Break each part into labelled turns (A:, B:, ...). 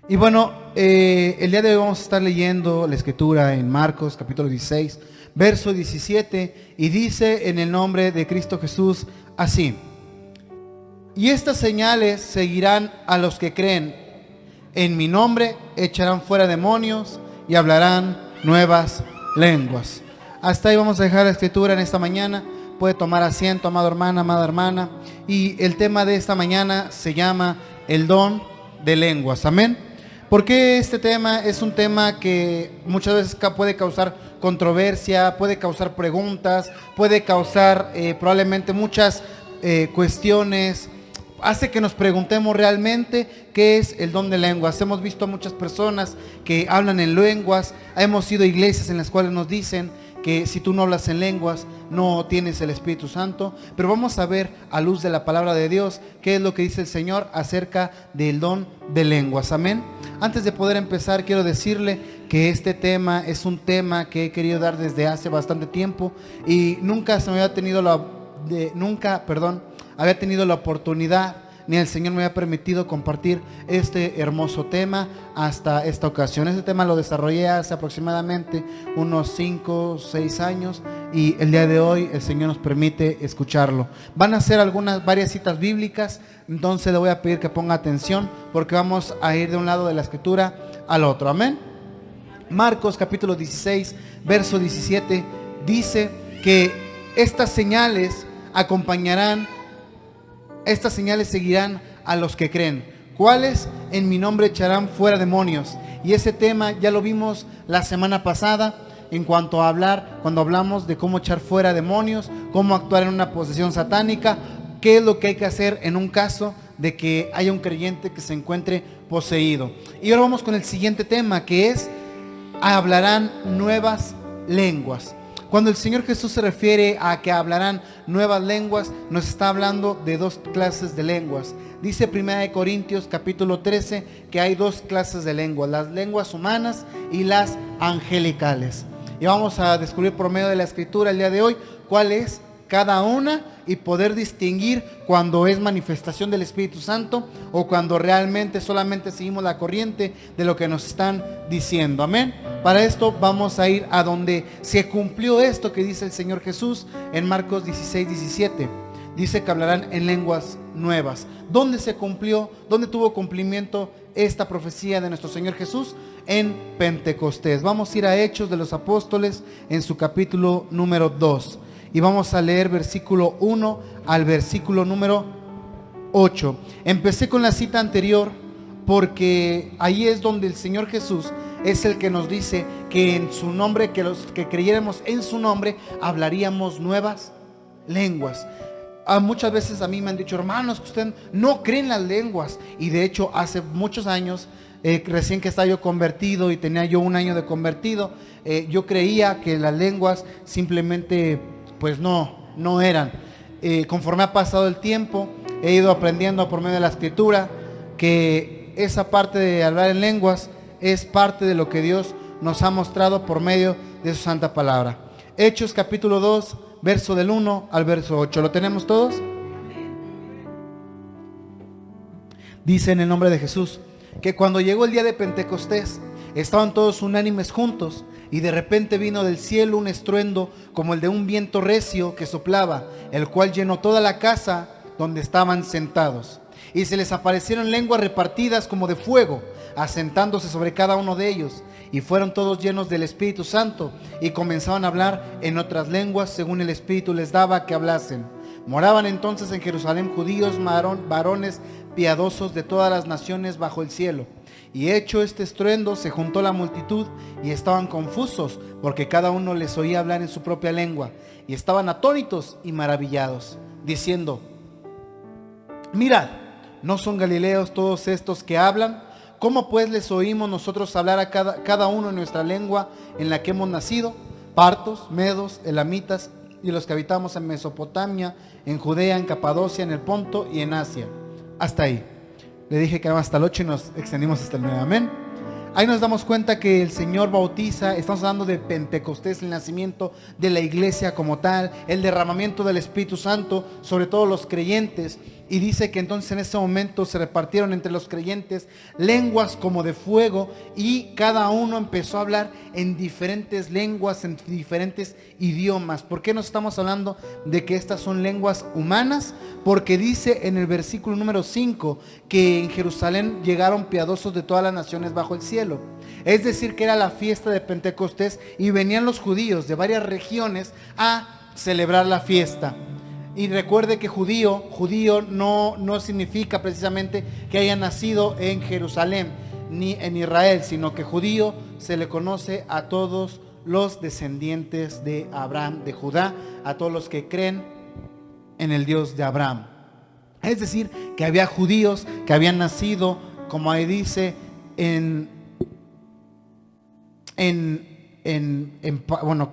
A: Y bueno, el día de hoy vamos a estar leyendo la escritura en Marcos capítulo 16, verso 17, y dice en el nombre de Cristo Jesús así: y estas señales seguirán a los que creen. En mi nombre echarán fuera demonios y hablarán nuevas lenguas. Hasta ahí vamos a dejar la escritura en esta mañana. Puede tomar asiento, amado hermana, amada hermana. Y el tema de esta mañana se llama el don de lenguas. Amén. Porque este tema es un tema que muchas veces puede causar controversia, puede causar preguntas, puede causar probablemente muchas cuestiones. Hace que nos preguntemos realmente qué es el don de lenguas. Hemos visto a muchas personas que hablan en lenguas. Hemos ido a iglesias en las cuales nos dicen que si tú no hablas en lenguas no tienes el Espíritu Santo. Pero vamos a ver a luz de la palabra de Dios qué es lo que dice el Señor acerca del don de lenguas. Amén. Antes de poder empezar, quiero decirle que este tema es un tema que he querido dar desde hace bastante tiempo y nunca había tenido la oportunidad, ni el Señor me había permitido compartir este hermoso tema hasta esta ocasión. Este tema lo desarrollé hace aproximadamente unos 5 o 6 años y el día de hoy el Señor nos permite escucharlo. Van a ser varias citas bíblicas, entonces le voy a pedir que ponga atención porque vamos a ir de un lado de la escritura al otro. Amén. Marcos capítulo 16, verso 17 dice que estas señales seguirán a los que creen. ¿Cuáles? En mi nombre echarán fuera demonios. Y ese tema ya lo vimos la semana pasada en cuanto a cuando hablamos de cómo echar fuera demonios, cómo actuar en una posesión satánica, qué es lo que hay que hacer en un caso de que haya un creyente que se encuentre poseído. Y ahora vamos con el siguiente tema, que es hablarán nuevas lenguas. Cuando el Señor Jesús se refiere a que hablarán nuevas lenguas, nos está hablando de dos clases de lenguas. Dice 1 Corintios capítulo 13 que hay dos clases de lenguas: las lenguas humanas y las angelicales. Y vamos a descubrir por medio de la escritura el día de hoy cuál es cada una y poder distinguir cuando es manifestación del Espíritu Santo o cuando realmente solamente seguimos la corriente de lo que nos están diciendo. Amén. Para esto vamos a ir a donde se cumplió esto que dice el Señor Jesús en Marcos 16, 17. Dice que hablarán en lenguas nuevas. ¿Dónde se cumplió? ¿Dónde tuvo cumplimiento esta profecía de nuestro Señor Jesús? En Pentecostés. Vamos a ir a Hechos de los Apóstoles en su capítulo número 2. Y vamos a leer versículo 1 al versículo número 8. Empecé con la cita anterior porque ahí es donde el Señor Jesús es el que nos dice que en su nombre, que los que creyéramos en su nombre, hablaríamos nuevas lenguas. Muchas veces a mí me han dicho: hermanos, que usted no cree en las lenguas. Y de hecho hace muchos años, recién que estaba yo convertido y tenía yo un año de convertido, yo creía que las lenguas simplemente pues no eran. Conforme ha pasado el tiempo, he ido aprendiendo por medio de la escritura que esa parte de hablar en lenguas es parte de lo que Dios nos ha mostrado por medio de su santa palabra. Hechos capítulo 2, verso del 1 al verso 8. ¿Lo tenemos todos? Dice en el nombre de Jesús que cuando llegó el día de Pentecostés, estaban todos unánimes juntos, y de repente vino del cielo un estruendo como el de un viento recio que soplaba, el cual llenó toda la casa donde estaban sentados. Y se les aparecieron lenguas repartidas como de fuego, asentándose sobre cada uno de ellos. Y fueron todos llenos del Espíritu Santo, y comenzaban a hablar en otras lenguas según el Espíritu les daba que hablasen. Moraban entonces en Jerusalén judíos, varones piadosos de todas las naciones bajo el cielo. Y hecho este estruendo, se juntó la multitud y estaban confusos, porque cada uno les oía hablar en su propia lengua. Y estaban atónitos y maravillados, diciendo: mirad, ¿no son galileos todos estos que hablan? ¿Cómo pues les oímos nosotros hablar a cada uno en nuestra lengua en la que hemos nacido? Partos, medos, elamitas y los que habitamos en Mesopotamia, en Judea, en Capadocia, en el Ponto y en Asia. Hasta ahí. Le dije que era hasta el 8 y nos extendimos hasta el 9. Amén. Ahí nos damos cuenta que el Señor bautiza. Estamos hablando de Pentecostés, el nacimiento de la iglesia como tal, el derramamiento del Espíritu Santo sobre todos los creyentes. Y dice que entonces en ese momento se repartieron entre los creyentes lenguas como de fuego, y cada uno empezó a hablar en diferentes lenguas, en diferentes idiomas. ¿Por qué nos estamos hablando de que estas son lenguas humanas? Porque dice en el versículo número 5 que en Jerusalén llegaron piadosos de todas las naciones bajo el cielo. Es decir, que era la fiesta de Pentecostés y venían los judíos de varias regiones a celebrar la fiesta. Y recuerde que judío no significa precisamente que haya nacido en Jerusalén ni en Israel, sino que judío se le conoce a todos los descendientes de Abraham, de Judá, a todos los que creen en el Dios de Abraham. Es decir, que había judíos que habían nacido, como ahí dice, que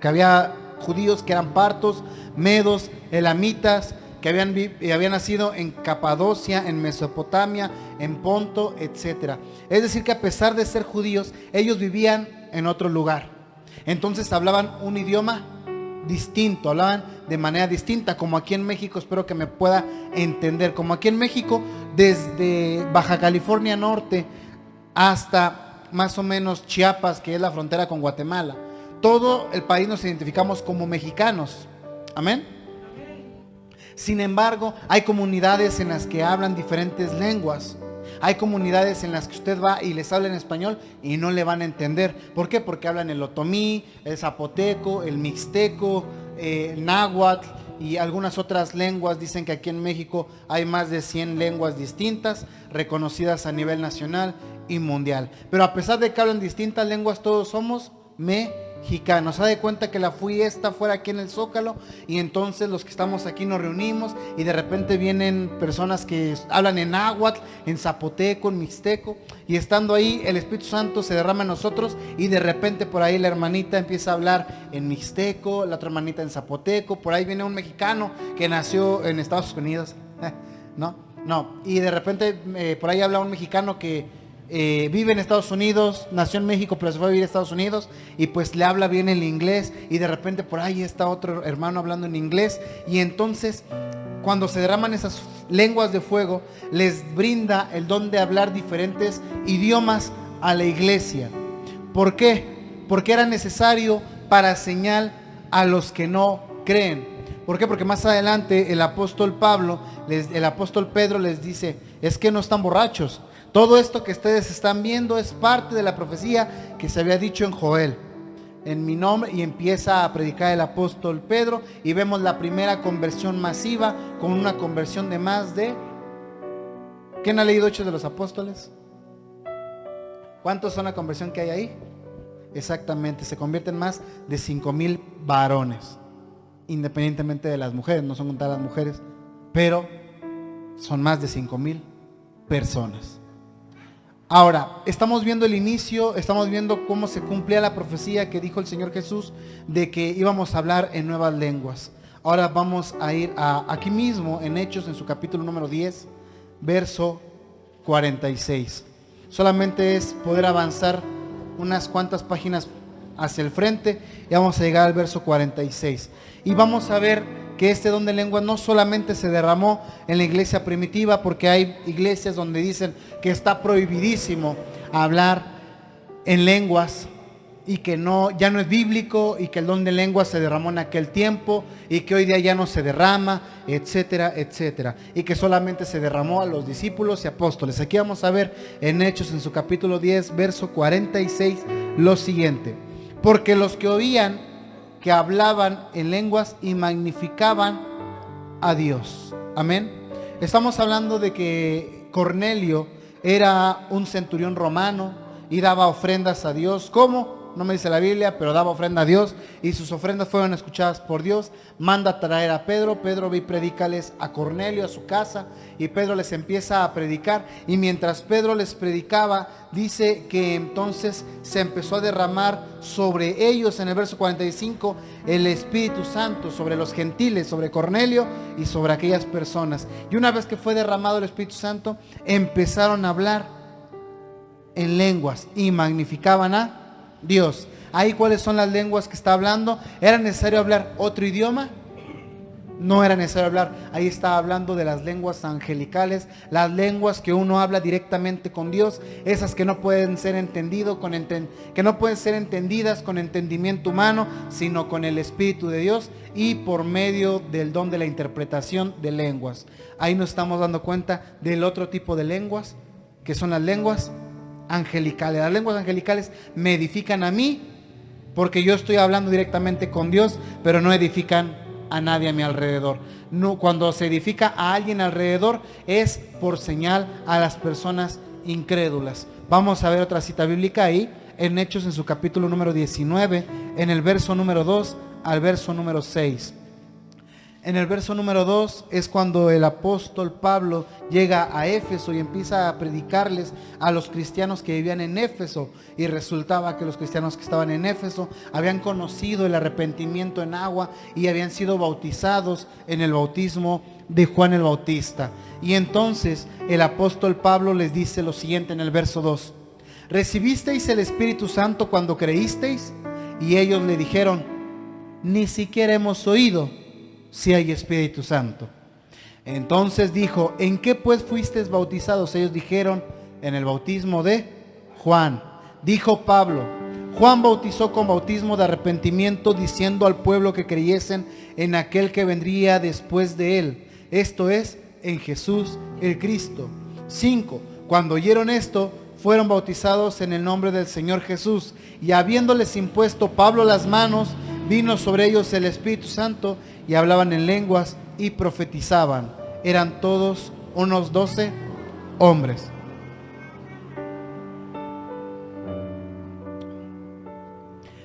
A: había judíos que eran partos, medos, elamitas, que habían nacido en Capadocia, en Mesopotamia, en Ponto, etc. Es decir, que a pesar de ser judíos, ellos vivían en otro lugar. Entonces hablaban un idioma distinto, hablaban de manera distinta, como aquí en México. Espero que me pueda entender. Como aquí en México, desde Baja California Norte hasta más o menos Chiapas, que es la frontera con Guatemala, todo el país nos identificamos como mexicanos. Amén. Sin embargo, hay comunidades en las que hablan diferentes lenguas. Hay comunidades en las que usted va y les habla en español y no le van a entender. ¿Por qué? Porque hablan el otomí, el zapoteco, el mixteco, el náhuatl y algunas otras lenguas. Dicen que aquí en México hay más de 100 lenguas distintas, reconocidas a nivel nacional y mundial. Pero a pesar de que hablan distintas lenguas, todos somos mexicanos. Se da cuenta que la fiesta fuera aquí en el Zócalo, y entonces los que estamos aquí nos reunimos y de repente vienen personas que hablan en náhuatl, en zapoteco, en mixteco, y estando ahí el Espíritu Santo se derrama en nosotros, y de repente por ahí la hermanita empieza a hablar en mixteco, la otra hermanita en zapoteco, por ahí viene un mexicano que nació en Estados Unidos, y de repente por ahí habla un mexicano que vive en Estados Unidos, nació en México pero se fue a vivir a Estados Unidos, y pues le habla bien el inglés, y de repente por ahí está otro hermano hablando en inglés, y entonces cuando se derraman esas lenguas de fuego, les brinda el don de hablar diferentes idiomas a la iglesia. ¿Por qué? Porque era necesario para señal a los que no creen. ¿Por qué? Porque más adelante el apóstol Pedro les dice: es que no están borrachos. Todo esto que ustedes están viendo es parte de la profecía que se había dicho en Joel, en mi nombre, y empieza a predicar el apóstol Pedro, y vemos la primera conversión masiva, con una conversión de más de... ¿Quién ha leído Hechos de los Apóstoles? ¿Cuántos son la conversión que hay ahí? Exactamente, se convierten más de 5,000 varones, independientemente de las mujeres, no son contadas las mujeres, pero son más de 5,000 personas. Ahora, estamos viendo el inicio, estamos viendo cómo se cumplía la profecía que dijo el Señor Jesús de que íbamos a hablar en nuevas lenguas. Ahora vamos a ir aquí mismo en Hechos, en su capítulo número 10, verso 46. Solamente es poder avanzar unas cuantas páginas hacia el frente y vamos a llegar al verso 46. Y vamos a ver que este don de lenguas no solamente se derramó en la iglesia primitiva, porque hay iglesias donde dicen que está prohibidísimo hablar en lenguas y que ya no es bíblico, y que el don de lenguas se derramó en aquel tiempo y que hoy día ya no se derrama, etcétera, etcétera, y que solamente se derramó a los discípulos y apóstoles. Aquí vamos a ver en Hechos, en su capítulo 10, verso 46, lo siguiente: porque los que oían que hablaban en lenguas y magnificaban a Dios. Amén. Estamos hablando de que Cornelio era un centurión romano y daba ofrendas a Dios. ¿Cómo? No me dice la Biblia, pero daba ofrenda a Dios, y sus ofrendas fueron escuchadas por Dios. Manda a traer a Pedro. Pedro ve y predícales a Cornelio, a su casa, y Pedro les empieza a predicar, y mientras Pedro les predicaba, dice que entonces se empezó a derramar sobre ellos, en el verso 45, el Espíritu Santo, sobre los gentiles, sobre Cornelio y sobre aquellas personas. Y una vez que fue derramado el Espíritu Santo, empezaron a hablar en lenguas y magnificaban a Dios. Ahí, ¿cuáles son las lenguas que está hablando? ¿Era necesario hablar otro idioma? no era necesario hablar. Ahí estaba hablando de las lenguas angelicales, las lenguas que uno habla directamente con Dios, esas que no pueden ser entendidas con entendimiento humano, sino con el Espíritu de Dios y por medio del don de la interpretación de lenguas. Ahí nos estamos dando cuenta del otro tipo de lenguas, que son las lenguas angelicales. Las lenguas angelicales me edifican a mí, porque yo estoy hablando directamente con Dios, pero no edifican a nadie a mi alrededor. No, cuando se edifica a alguien alrededor es por señal a las personas incrédulas. Vamos a ver otra cita bíblica ahí en Hechos, en su capítulo número 19, en el verso número 2 al verso número 6. En el verso número 2 es cuando el apóstol Pablo llega a Éfeso y empieza a predicarles a los cristianos que vivían en Éfeso. Y resultaba que los cristianos que estaban en Éfeso habían conocido el arrepentimiento en agua y habían sido bautizados en el bautismo de Juan el Bautista. Y entonces el apóstol Pablo les dice lo siguiente en el verso 2: ¿recibisteis el Espíritu Santo cuando creísteis? Y ellos le dijeron: ni siquiera hemos oído si hay Espíritu Santo. Entonces dijo: ¿en qué pues fuisteis bautizados? Ellos dijeron: en el bautismo de Juan. Dijo Pablo: Juan bautizó con bautismo de arrepentimiento, diciendo al pueblo que creyesen en aquel que vendría después de él, esto es, en Jesús el Cristo. 5. Cuando oyeron esto, fueron bautizados en el nombre del Señor Jesús, y habiéndoles impuesto Pablo las manos, vino sobre ellos el Espíritu Santo, y hablaban en lenguas y profetizaban. Eran todos unos 12 hombres.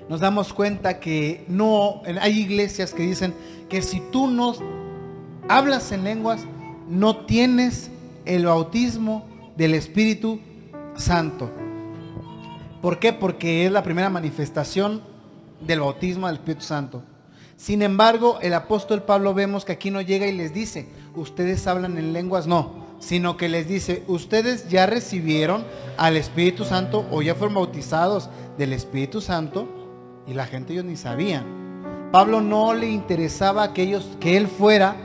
A: Nos damos cuenta que no, hay iglesias que dicen que si tú no hablas en lenguas, no tienes el bautismo del Espíritu Santo. ¿Por qué? Porque es la primera manifestación del bautismo del Espíritu Santo. Sin embargo, el apóstol Pablo vemos que aquí no llega y les dice: ustedes hablan en lenguas, no, sino que les dice: ustedes ya recibieron al Espíritu Santo o ya fueron bautizados del Espíritu Santo. Y la gente, ellos ni sabían. Pablo no le interesaba que él fuera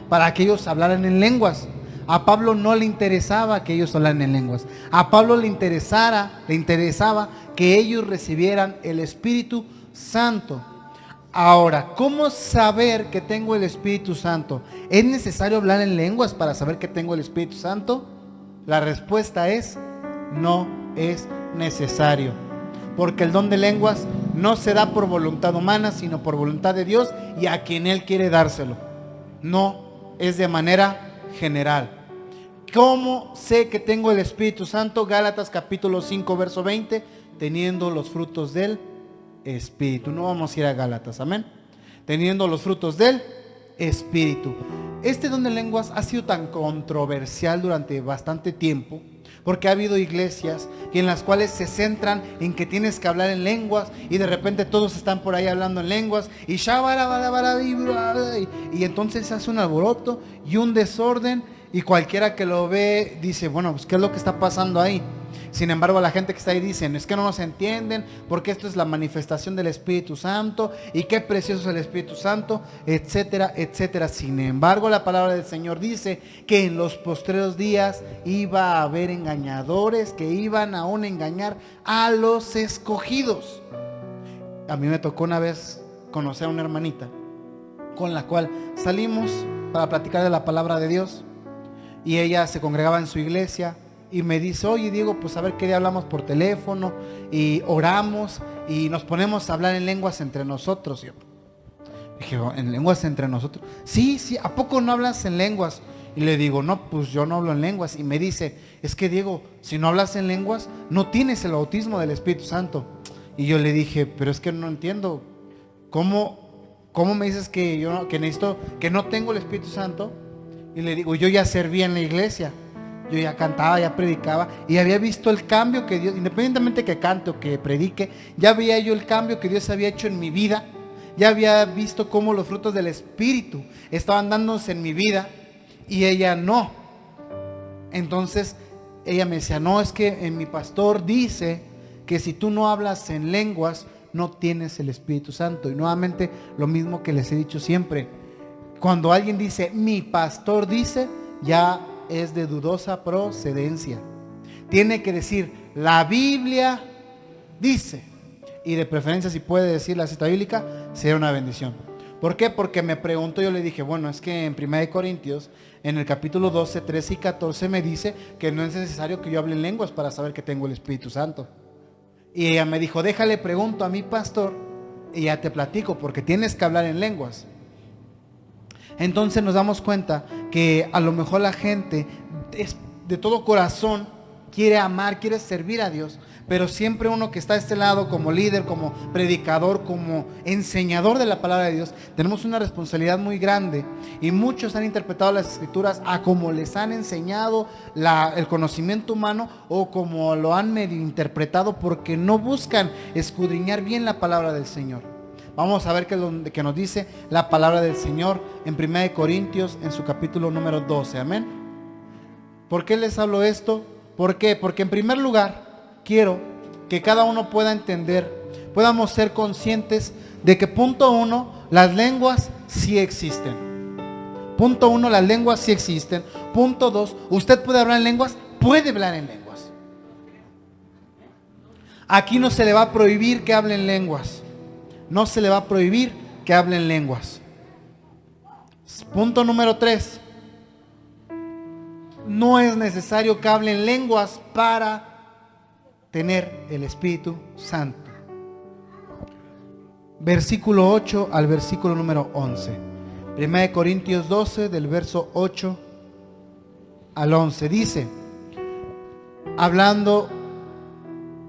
A: para que ellos hablaran en lenguas. A Pablo no le interesaba que ellos hablaran en lenguas. A Pablo le interesaba que ellos recibieran el Espíritu Santo. Ahora, ¿cómo saber que tengo el Espíritu Santo? ¿Es necesario hablar en lenguas para saber que tengo el Espíritu Santo? La respuesta es: no es necesario. Porque el don de lenguas no se da por voluntad humana, sino por voluntad de Dios y a quien Él quiere dárselo. No es de manera general. ¿Cómo sé que tengo el Espíritu Santo? Gálatas capítulo 5 verso 20, teniendo los frutos del Espíritu. No vamos a ir a Gálatas, amén. Teniendo los frutos del Espíritu. Este don de lenguas ha sido tan controversial durante bastante tiempo, porque ha habido iglesias en las cuales se centran en que tienes que hablar en lenguas, y de repente todos están por ahí hablando en lenguas, y entonces se hace un alboroto y un desorden, y cualquiera que lo ve dice: bueno, pues ¿qué es lo que está pasando ahí? Sin embargo, la gente que está ahí dicen: es que no nos entienden, porque esto es la manifestación del Espíritu Santo, y qué precioso es el Espíritu Santo, etcétera, etcétera. Sin embargo, la palabra del Señor dice que en los postreros días iba a haber engañadores que iban aún a engañar a los escogidos. A mí me tocó una vez conocer a una hermanita con la cual salimos para platicar de la palabra de Dios, y ella se congregaba en su iglesia. Y me dice: oye, Diego, pues a ver qué día hablamos por teléfono y oramos y nos ponemos a hablar en lenguas entre nosotros. Y yo dije: ¿en lenguas entre nosotros? Sí, ¿a poco no hablas en lenguas? Y le digo: no, pues yo no hablo en lenguas. Y me dice: es que, Diego, si no hablas en lenguas, no tienes el bautismo del Espíritu Santo. Y yo le dije: pero es que no entiendo, ¿cómo me dices que necesito, que no tengo el Espíritu Santo? Y le digo: yo ya servía en la iglesia. Yo ya cantaba, ya predicaba, y había visto el cambio que Dios, independientemente que cante o que predique, ya veía yo el cambio que Dios había hecho en mi vida. Ya había visto cómo los frutos del Espíritu estaban dándose en mi vida, y ella no. Entonces ella me decía: no, es que mi pastor dice que si tú no hablas en lenguas, no tienes el Espíritu Santo. Y nuevamente lo mismo que les he dicho siempre: Cuando alguien dice, mi pastor dice, ya es de dudosa procedencia. Tiene que decir, la Biblia dice. Y de preferencia, si puede decir la cita bíblica, sería una bendición. ¿Por qué? Porque me preguntó, yo le dije, bueno, es que en 1 Corintios, en el capítulo 12, 13 y 14 me dice que no es necesario que yo hable en lenguas para saber que tengo el Espíritu Santo. Y ella me dijo, déjale pregunto a mi pastor y ya te platico, porque tienes que hablar en lenguas. Entonces nos damos cuenta que a lo mejor la gente de todo corazón quiere amar, quiere servir a Dios, pero siempre uno que está a este lado como líder, como predicador, como enseñador de la palabra de Dios, tenemos una responsabilidad muy grande, y muchos han interpretado las escrituras a como les han enseñado el conocimiento humano, o como lo han medio interpretado, porque no buscan escudriñar bien la palabra del Señor. Vamos a ver qué nos dice la palabra del Señor en 1 Corintios, en su capítulo número 12, amén. ¿Por qué les hablo esto? ¿Por qué? Porque en primer lugar quiero que cada uno pueda entender, podamos ser conscientes de que punto 1, las lenguas sí existen. Punto 1, las lenguas sí existen. Punto 2, usted puede hablar en lenguas, puede hablar en lenguas. Aquí no se le va a prohibir que hable en lenguas. No se le va a prohibir que hable en lenguas. Punto número 3. No es necesario que hable en lenguas para tener el Espíritu Santo. Versículo 8 al versículo número 11. 1 Corintios 12, del verso 8 al 11. Dice, hablando,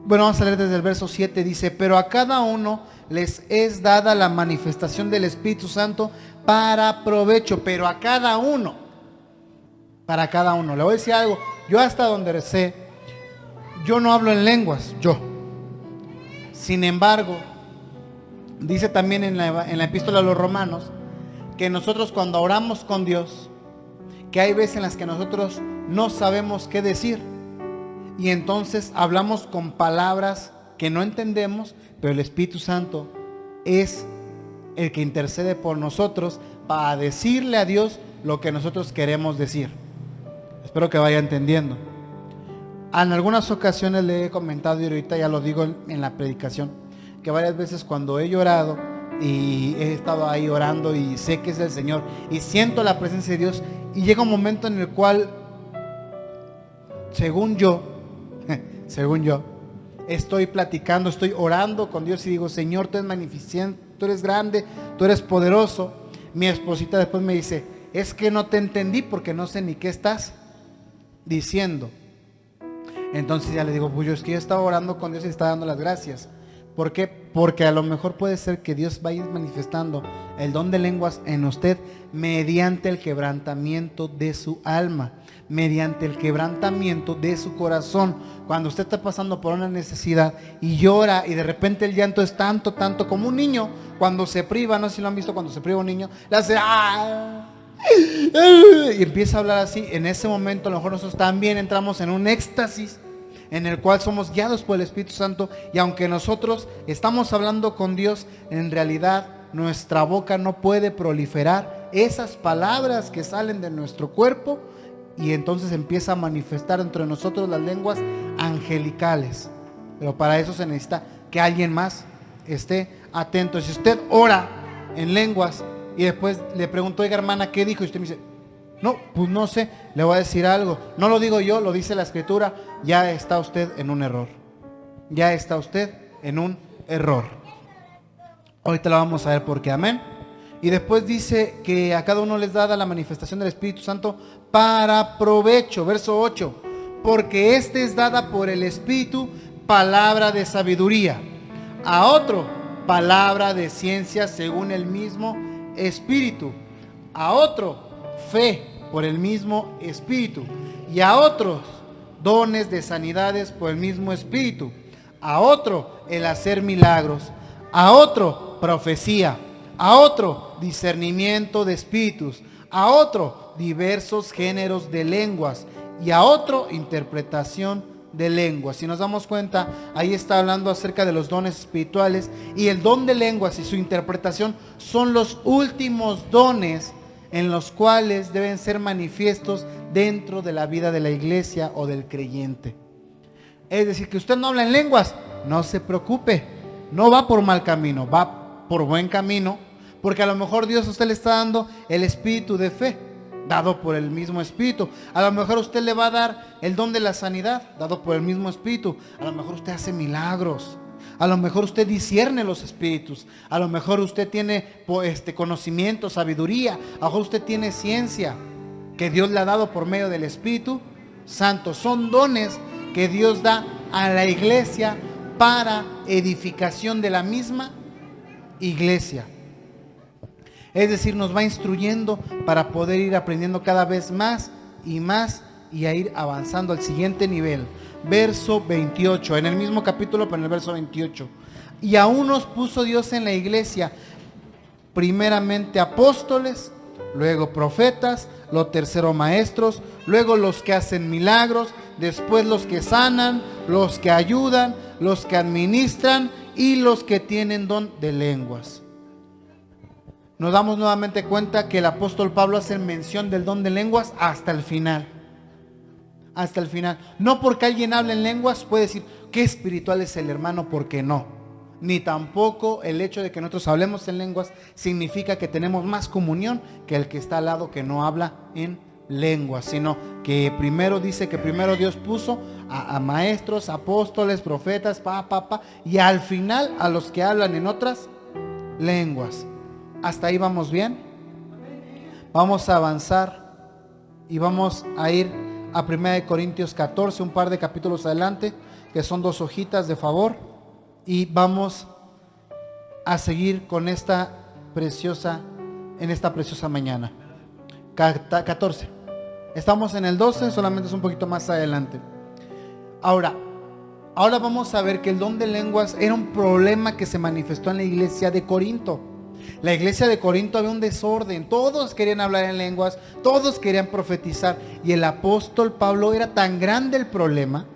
A: bueno, vamos a leer desde el verso 7. Dice, pero a cada uno les es dada la manifestación del Espíritu Santo para provecho. Pero a cada uno. Para cada uno. Le voy a decir algo. Yo hasta donde sé, yo no hablo en lenguas, yo. Sin embargo, dice también en la epístola a los Romanos, que nosotros cuando oramos con Dios, que hay veces en las que nosotros no sabemos qué decir, y entonces hablamos con palabras que no entendemos, pero el Espíritu Santo es el que intercede por nosotros para decirle a Dios lo que nosotros queremos decir. Espero que vaya entendiendo. En algunas ocasiones le he comentado, y ahorita ya lo digo en la predicación, que varias veces cuando he llorado y he estado ahí orando y sé que es el Señor y siento la presencia de Dios, y llega un momento en el cual, según yo, estoy platicando, estoy orando con Dios y digo, Señor, tú eres magnificente, tú eres grande, tú eres poderoso. Mi esposita después me dice, es que no te entendí porque no sé ni qué estás diciendo. Entonces ya le digo, pues yo es que yo estaba orando con Dios y estaba dando las gracias. ¿Por qué? Porque a lo mejor puede ser que Dios vaya manifestando el don de lenguas en usted mediante el quebrantamiento de su alma, mediante el quebrantamiento de su corazón. Cuando usted está pasando por una necesidad y llora, y de repente el llanto es tanto como un niño cuando se priva, no sé si lo han visto, cuando se priva un niño, le hace ¡ah! Y empieza a hablar así. En ese momento a lo mejor nosotros también entramos en un éxtasis en el cual somos guiados por el Espíritu Santo, y aunque nosotros estamos hablando con Dios, en realidad nuestra boca no puede proliferar esas palabras que salen de nuestro cuerpo, y entonces empieza a manifestar entre nosotros las lenguas angelicales. Pero para eso se necesita que alguien más esté atento. Si usted ora en lenguas y después le pregunto, oiga hermana, ¿qué dijo? Y usted me dice, no, pues no sé, le voy a decir algo. No lo digo yo, lo dice la Escritura. Ya está usted en un error. Ya está usted en un error. Ahorita lo vamos a ver por qué, amén. Y después dice que a cada uno les da la manifestación del Espíritu Santo para provecho. Verso 8. Porque este es dada por el Espíritu palabra de sabiduría. A otro, palabra de ciencia según el mismo Espíritu. A otro, fe por el mismo Espíritu. Y a otros, dones de sanidades por el mismo Espíritu. A otro, el hacer milagros. A otro, profecía. A otro, discernimiento de espíritus. A otro, diversos géneros de lenguas. Y a otro, interpretación de lenguas. Si nos damos cuenta, ahí está hablando acerca de los dones espirituales, y el don de lenguas y su interpretación son los últimos dones en los cuales deben ser manifiestos dentro de la vida de la iglesia o del creyente. Es decir, que usted no habla en lenguas, no se preocupe, no va por mal camino, va por buen camino, porque a lo mejor Dios a usted le está dando el espíritu de fe, dado por el mismo espíritu. A lo mejor usted le va a dar el don de la sanidad, dado por el mismo espíritu. A lo mejor usted hace milagros. A lo mejor usted discierne los espíritus. A lo mejor usted tiene conocimiento, sabiduría. A lo mejor usted tiene ciencia que Dios le ha dado por medio del Espíritu Santo. Son dones que Dios da a la iglesia para edificación de la misma iglesia. Es decir, nos va instruyendo para poder ir aprendiendo cada vez más y a ir avanzando al siguiente nivel. Verso 28, en el mismo capítulo, pero en el verso 28. Y aún nos puso Dios en la iglesia, primeramente apóstoles, luego profetas, lo tercero maestros, luego los que hacen milagros, después los que sanan, los que ayudan, los que administran y los que tienen don de lenguas. Nos damos nuevamente cuenta que el apóstol Pablo hace mención del don de lenguas hasta el final. Hasta el final. No porque alguien hable en lenguas puede decir qué espiritual es el hermano, porque no. Ni tampoco el hecho de que nosotros hablemos en lenguas significa que tenemos más comunión que el que está al lado que no habla en lenguas, sino que primero dice que primero Dios puso a maestros, apóstoles, profetas, y al final a los que hablan en otras lenguas. ¿Hasta ahí vamos bien? Vamos a avanzar y vamos a ir a 1 Corintios 14, un par de capítulos adelante, que son 2 hojitas de favor, y vamos a seguir con en esta preciosa mañana. 14. Estamos en el 12, solamente es un poquito más adelante. Ahora vamos a ver que el don de lenguas era un problema que se manifestó en la iglesia de Corinto. La iglesia de Corinto había un desorden, todos querían hablar en lenguas, todos querían profetizar, y el apóstol Pablo era tan grande el problema,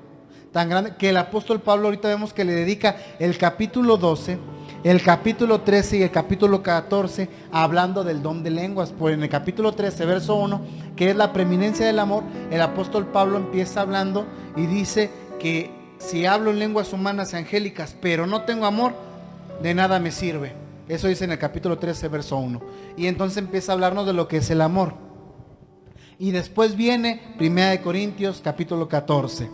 A: tan grande, que el apóstol Pablo ahorita vemos que le dedica el capítulo 12, el capítulo 13 y el capítulo 14 hablando del don de lenguas. Pues en el capítulo 13, verso 1, que es la preeminencia del amor, el apóstol Pablo empieza hablando y dice que si hablo en lenguas humanas y angélicas, pero no tengo amor, de nada me sirve. Eso dice en el capítulo 13, verso 1. Y entonces empieza a hablarnos de lo que es el amor. Y después viene 1 Corintios, capítulo 14.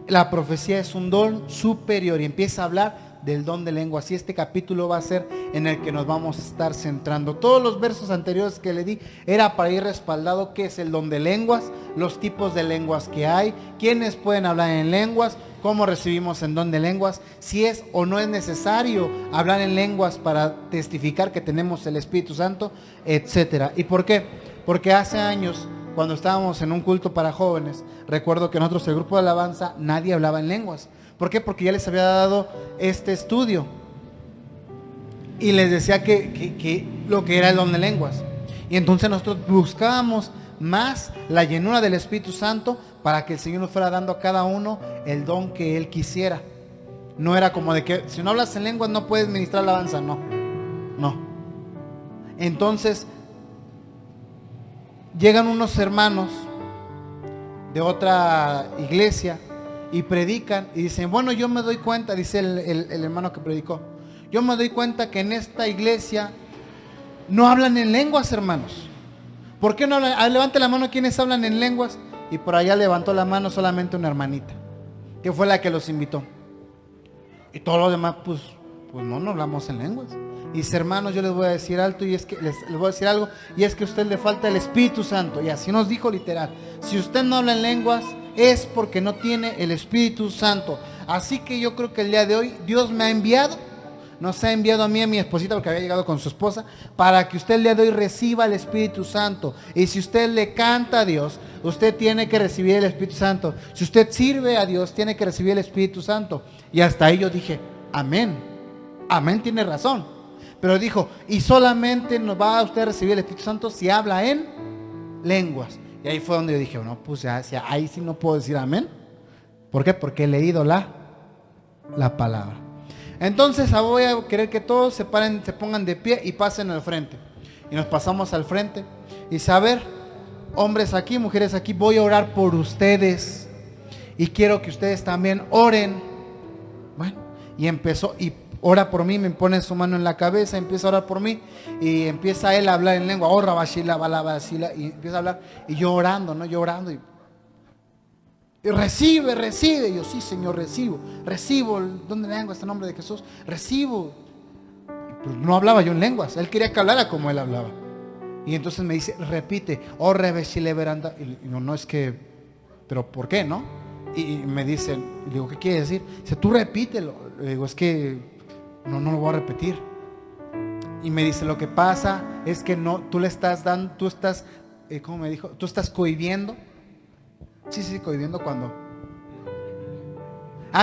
A: La profecía es un don superior y empieza a hablar del don de lenguas. Y este capítulo va a ser en el que nos vamos a estar centrando. Todos los versos anteriores que le di era para ir respaldado qué es el don de lenguas, los tipos de lenguas que hay, quiénes pueden hablar en lenguas, cómo recibimos el don de lenguas, si es o no es necesario hablar en lenguas para testificar que tenemos el Espíritu Santo, etcétera. ¿Y por qué? Porque hace años, cuando estábamos en un culto para jóvenes, recuerdo que nosotros, el grupo de alabanza, nadie hablaba en lenguas. ¿Por qué? Porque ya les había dado este estudio y les decía que lo que era el don de lenguas. Y entonces nosotros buscábamos más la llenura del Espíritu Santo para que el Señor nos fuera dando a cada uno el don que Él quisiera. No era como de que si no hablas en lenguas no puedes ministrar alabanza, no. Entonces llegan unos hermanos de otra iglesia y predican y dicen, bueno, yo me doy cuenta, dice el hermano que predicó, yo me doy cuenta que en esta iglesia no hablan en lenguas, hermanos. ¿Por qué no hablan? Levante la mano quienes hablan en lenguas. Y por allá levantó la mano solamente una hermanita, que fue la que los invitó. Y todos los demás, pues no hablamos en lenguas. Y dice, hermanos, yo les voy a decir alto, y es que les voy a decir algo, y es que a usted le falta el Espíritu Santo. Y así nos dijo literal, si usted no habla en lenguas, es porque no tiene el Espíritu Santo. Así que yo creo que el día de hoy Dios me ha enviado, nos ha enviado a mí y a mi esposita, porque había llegado con su esposa, para que usted el día de hoy reciba el Espíritu Santo. Y si usted le canta a Dios, usted tiene que recibir el Espíritu Santo. Si usted sirve a Dios, tiene que recibir el Espíritu Santo. Y hasta ahí yo dije, amén, tiene razón. Pero dijo, y solamente nos va a usted recibir el Espíritu Santo si habla en lenguas. Y ahí fue donde yo dije, no, pues ya, ahí sí no puedo decir amén. ¿Por qué? Porque he leído la palabra. Entonces voy a querer que todos se pongan de pie y pasen al frente. Y nos pasamos al frente. Y saber, hombres aquí, mujeres aquí, voy a orar por ustedes. Y quiero que ustedes también oren. Bueno, y empezó, y ora por mí, me pone su mano en la cabeza, empieza a orar por mí. Y empieza él a hablar en lengua. Oh, rabashila, balabashila. Y empieza a hablar. Y yo orando, ¿no? Yo orando. Y recibe. Y yo, sí, Señor, recibo. ¿Dónde vengo este nombre de Jesús? Recibo. Y pues no hablaba yo en lenguas. Él quería que hablara como él hablaba. Y entonces me dice, repite, oh, rebeshile veranda. Y no es que, pero ¿por qué, no? Y me dice, y digo, ¿qué quiere decir? Dice, tú repítelo. Le digo, es que no lo voy a repetir. Y me dice, lo que pasa es que no, tú le estás dando, tú estás, ¿cómo me dijo? Tú estás cohibiendo. Sí, cohibiendo cuando.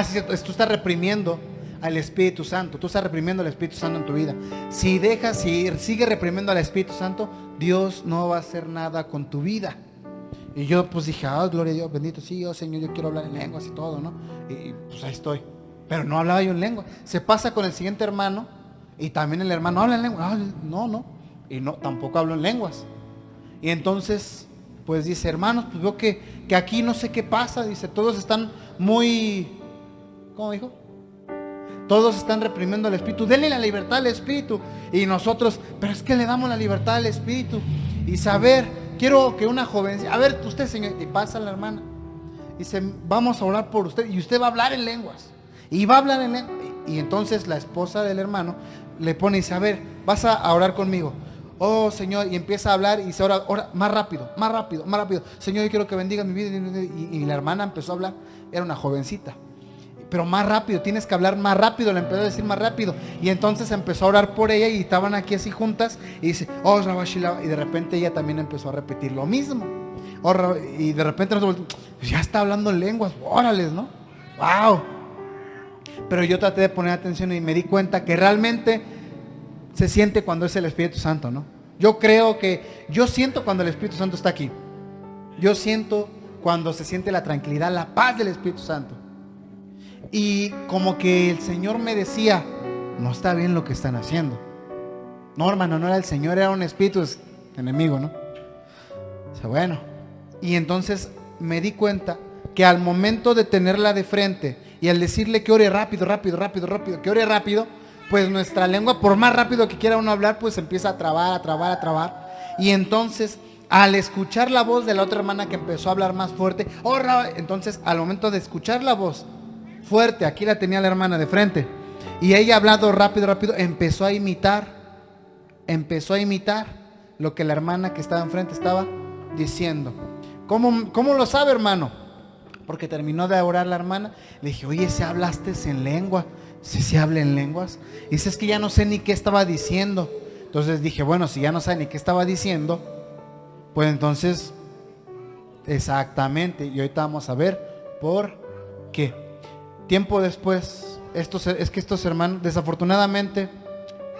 A: Sí, tú estás reprimiendo al Espíritu Santo. Tú estás reprimiendo al Espíritu Santo en tu vida. Si sigue reprimiendo al Espíritu Santo, Dios no va a hacer nada con tu vida. Y yo pues dije, gloria a Dios, bendito, sí, Señor, yo quiero hablar en lenguas y todo, ¿no? Y pues ahí estoy. Pero no hablaba yo en lengua. Se pasa con el siguiente hermano y también el hermano habla en lengua. No. Y no, tampoco hablo en lenguas. Y entonces, pues dice, hermanos, pues veo que aquí no sé qué pasa. Dice, todos están muy, ¿cómo dijo? Todos están reprimiendo al Espíritu. Denle la libertad al Espíritu. Y nosotros, pero es que le damos la libertad al Espíritu. Y saber, quiero que una joven, a ver, usted, Señor, y pasa la hermana. Dice, vamos a orar por usted. Y usted va a hablar en lenguas. Y va a hablar en lenguas. Y entonces la esposa del hermano le pone y dice, a ver, vas a orar conmigo. Oh, Señor, y empieza a hablar y dice, ora, más rápido. Señor, yo quiero que bendiga mi vida. Y la hermana empezó a hablar, era una jovencita. Pero más rápido, tienes que hablar más rápido, le empezó a decir más rápido. Y entonces empezó a orar por ella y estaban aquí así juntas. Y dice, oh, Rabashila. Y de repente ella también empezó a repetir lo mismo. Y de repente nosotros, ya está hablando en lenguas, órales, ¿no? ¡Wow! Pero yo traté de poner atención y me di cuenta que realmente se siente cuando es el Espíritu Santo, ¿no? Yo siento cuando el Espíritu Santo está aquí. Yo siento cuando se siente la tranquilidad, la paz del Espíritu Santo. Y como que el Señor me decía, no está bien lo que están haciendo. No, hermano, no era el Señor, era un espíritu enemigo, ¿no? O sea, bueno. Y entonces me di cuenta que al momento de tenerla de frente y al decirle que ore rápido, que ore rápido, pues nuestra lengua, por más rápido que quiera uno hablar, pues empieza a trabar. Y entonces, al escuchar la voz de la otra hermana que empezó a hablar más fuerte, entonces al momento de escuchar la voz fuerte, aquí la tenía la hermana de frente, y ella hablando rápido, empezó a imitar lo que la hermana que estaba enfrente estaba diciendo. ¿Cómo lo sabe, hermano? Porque terminó de orar la hermana. Le dije, oye, ¿se hablaste en lengua? ¿Se habla en lenguas? Y dice, es que ya no sé ni qué estaba diciendo. Entonces dije, bueno, si ya no sabe ni qué estaba diciendo, pues entonces, exactamente, y ahorita vamos a ver por qué. Tiempo después, estos hermanos, desafortunadamente,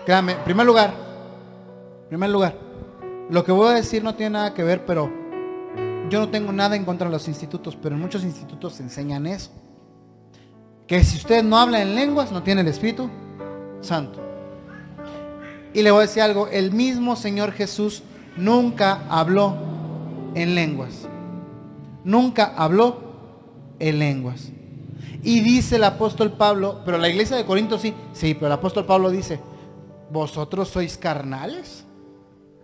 A: créame, en primer lugar, lo que voy a decir no tiene nada que ver, pero yo no tengo nada en contra de los institutos, pero en muchos institutos se enseñan eso. Que si usted no habla en lenguas, no tiene el Espíritu Santo. Y le voy a decir algo, el mismo Señor Jesús nunca habló en lenguas. Y dice el apóstol Pablo, pero la iglesia de Corinto sí, pero el apóstol Pablo dice, ¿vosotros sois carnales?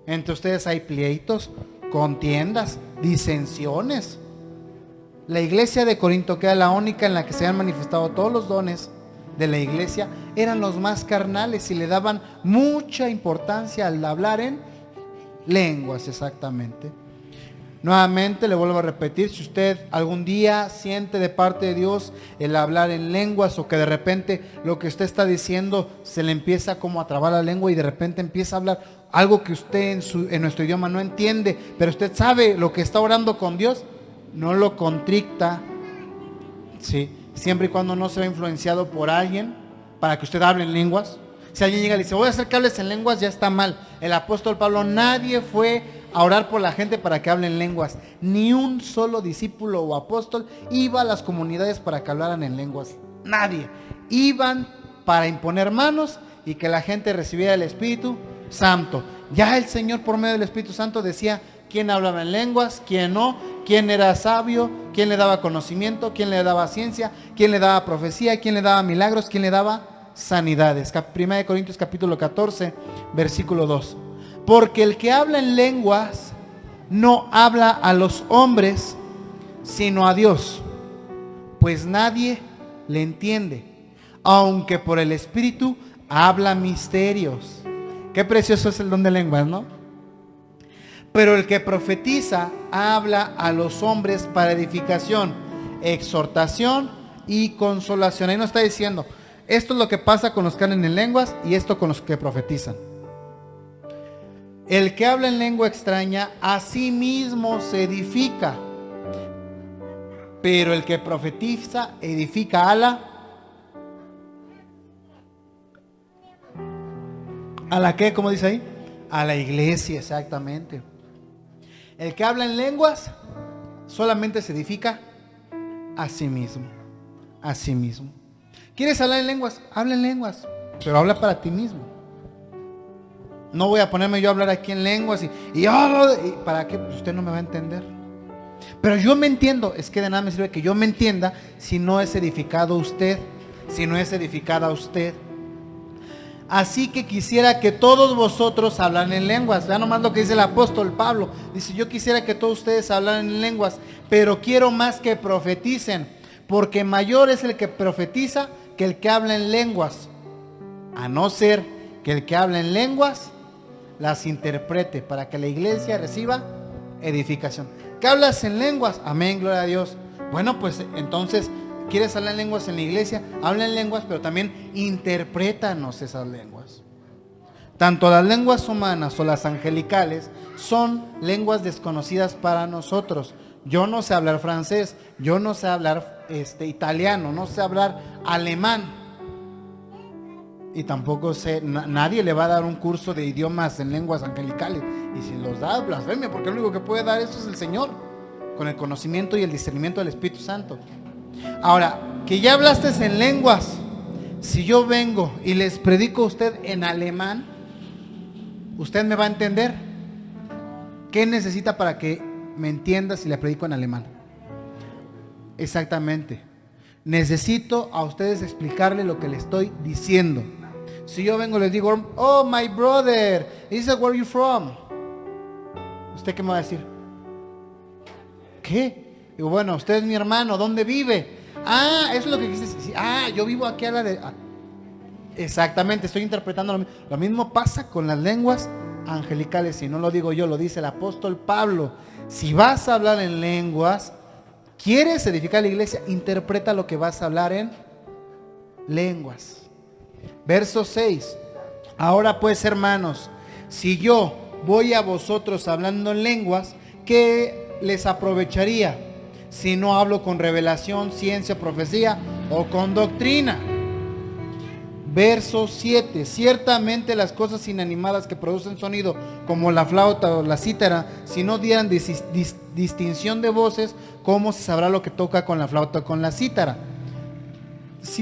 A: Entre ustedes hay pleitos, contiendas, disensiones. La iglesia de Corinto, que era la única en la que se han manifestado todos los dones de la iglesia, eran los más carnales y le daban mucha importancia al hablar en lenguas, exactamente. Nuevamente le vuelvo a repetir, si usted algún día siente de parte de Dios el hablar en lenguas, o que de repente lo que usted está diciendo se le empieza como a trabar la lengua y de repente empieza a hablar algo que usted en nuestro idioma no entiende, pero usted sabe lo que está orando con Dios, no lo contricta, ¿sí? Siempre y cuando no se ve influenciado por alguien para que usted hable en lenguas. Si alguien llega y le dice, voy a hacer que hables en lenguas, ya está mal. El apóstol Pablo, nadie fue a orar por la gente para que hablen lenguas. Ni un solo discípulo o apóstol iba a las comunidades para que hablaran en lenguas. Nadie. Iban para imponer manos y que la gente recibiera el Espíritu Santo. Ya el Señor por medio del Espíritu Santo decía quién hablaba en lenguas, quién no, quién era sabio, quién le daba conocimiento, quién le daba ciencia, quién le daba profecía, quién le daba milagros, quién le daba sanidades. 1 Corintios capítulo 14, versículo 2. Porque el que habla en lenguas no habla a los hombres, sino a Dios, pues nadie le entiende, aunque por el Espíritu habla misterios. Qué precioso es el don de lenguas, ¿no? Pero el que profetiza habla a los hombres para edificación, exhortación y consolación. Ahí nos está diciendo, esto es lo que pasa con los que hablan en lenguas y esto con los que profetizan. El que habla en lengua extraña a sí mismo se edifica, pero el que profetiza edifica a la ¿qué? ¿Cómo dice ahí? A la iglesia, exactamente. El que habla en lenguas solamente se edifica a sí mismo. A sí mismo. ¿Quieres hablar en lenguas? Habla en lenguas, pero habla para ti mismo. No voy a ponerme yo a hablar aquí en lenguas y ¿para qué? Pues usted no me va a entender. Pero yo me entiendo. Es que de nada me sirve que yo me entienda si no es edificado usted, si no es edificada usted. Así que quisiera que todos vosotros hablaran en lenguas. Vean nomás lo que dice el apóstol Pablo. Dice, yo quisiera que todos ustedes hablaran en lenguas, pero quiero más que profeticen, porque mayor es el que profetiza que el que habla en lenguas, a no ser que el que habla en lenguas las interprete para que la iglesia reciba edificación. ¿Qué hablas en lenguas? Amén, gloria a Dios. Bueno, pues entonces, ¿quieres hablar en lenguas en la iglesia? Habla en lenguas, pero también interprétanos esas lenguas. Tanto las lenguas humanas o las angelicales son lenguas desconocidas para nosotros. Yo no sé hablar francés, yo no sé hablar italiano, no sé hablar alemán. Y tampoco sé, nadie le va a dar un curso de idiomas en lenguas angelicales. Y si los da, blasfemia, porque lo único que puede dar eso es el Señor, con el conocimiento y el discernimiento del Espíritu Santo. Ahora, que ya hablaste en lenguas, si yo vengo y les predico a usted en alemán, ¿usted me va a entender? ¿Qué necesita para que me entienda si le predico en alemán? Exactamente. Necesito a ustedes explicarle lo que le estoy diciendo. Si yo vengo y les digo, oh my brother, he said, where are you from? ¿Usted qué me va a decir? ¿Qué? Digo, bueno, usted es mi hermano, ¿dónde vive? Ah, eso es lo que quise decir. Ah, yo vivo aquí a la de... Exactamente, estoy interpretando lo mismo. Lo mismo pasa con las lenguas angelicales. Si no lo digo yo, lo dice el apóstol Pablo. Si vas a hablar en lenguas, ¿quieres edificar la iglesia? Interpreta lo que vas a hablar en lenguas. Verso 6. Ahora pues, hermanos, si yo voy a vosotros hablando en lenguas, ¿qué les aprovecharía si no hablo con revelación, ciencia, profecía o con doctrina? Verso 7. Ciertamente las cosas inanimadas que producen sonido, como la flauta o la cítara, si no dieran distinción de voces, ¿cómo se sabrá lo que toca con la flauta o con la cítara?